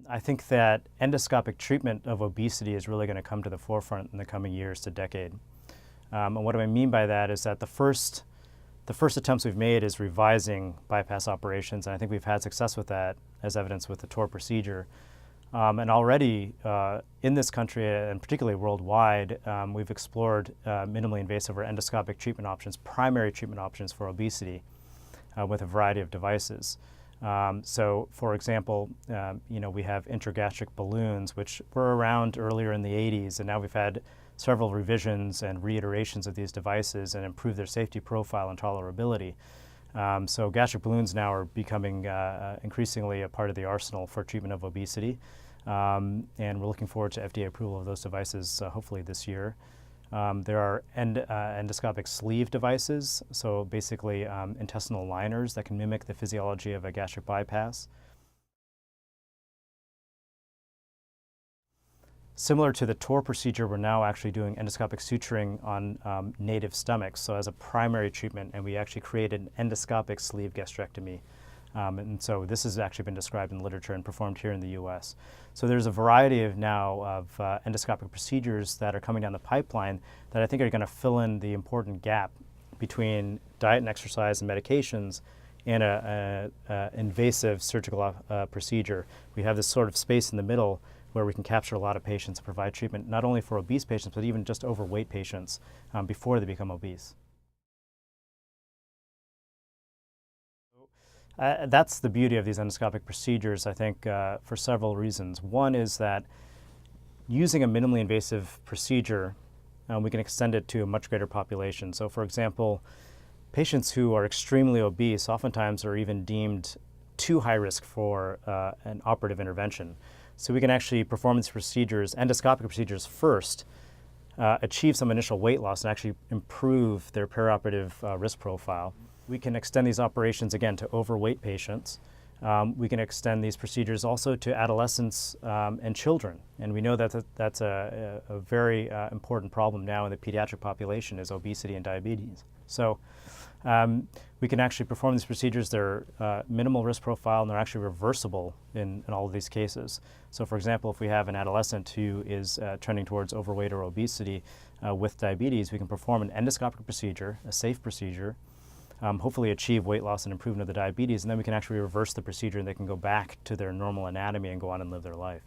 I think that endoscopic treatment of obesity is really going to come to the forefront in the coming years to decade. And what do I mean by that is that the first attempts we've made is revising bypass operations, and I think we've had success with that, as evidenced with the TOR procedure. And already in this country, and particularly worldwide, we've explored minimally invasive or endoscopic treatment options, primary treatment options for obesity with a variety of devices. So, for example, we have intragastric balloons, which were around earlier in the 80s, and now we've had several revisions and reiterations of these devices and improved their safety profile and tolerability. So gastric balloons now are becoming increasingly a part of the arsenal for treatment of obesity, and we're looking forward to FDA approval of those devices hopefully this year. There are endoscopic sleeve devices, so basically intestinal liners that can mimic the physiology of a gastric bypass. Similar to the TOR procedure, we're now actually doing endoscopic suturing on native stomachs, so as a primary treatment, and we actually created an endoscopic sleeve gastrectomy. And so this has actually been described in the literature and performed here in the US. So there's a variety of endoscopic procedures that are coming down the pipeline that I think are going to fill in the important gap between diet and exercise and medications and an invasive surgical procedure. We have this sort of space in the middle where we can capture a lot of patients and provide treatment not only for obese patients, but even just overweight patients before they become obese. That's the beauty of these endoscopic procedures, I think, for several reasons. One is that using a minimally invasive procedure, we can extend it to a much greater population. So, for example, patients who are extremely obese oftentimes are even deemed too high risk for an operative intervention. So we can actually perform these procedures, endoscopic procedures first, achieve some initial weight loss and actually improve their perioperative risk profile. We can extend these operations, again, to overweight patients. We can extend these procedures also to adolescents and children. And we know that that's a very important problem now in the pediatric population is obesity and diabetes. So we can actually perform these procedures. They're minimal risk profile, and they're actually reversible in all of these cases. So for example, if we have an adolescent who is trending towards overweight or obesity with diabetes, we can perform an endoscopic procedure, a safe procedure, hopefully achieve weight loss and improvement of the diabetes, and then we can actually reverse the procedure and they can go back to their normal anatomy and go on and live their life.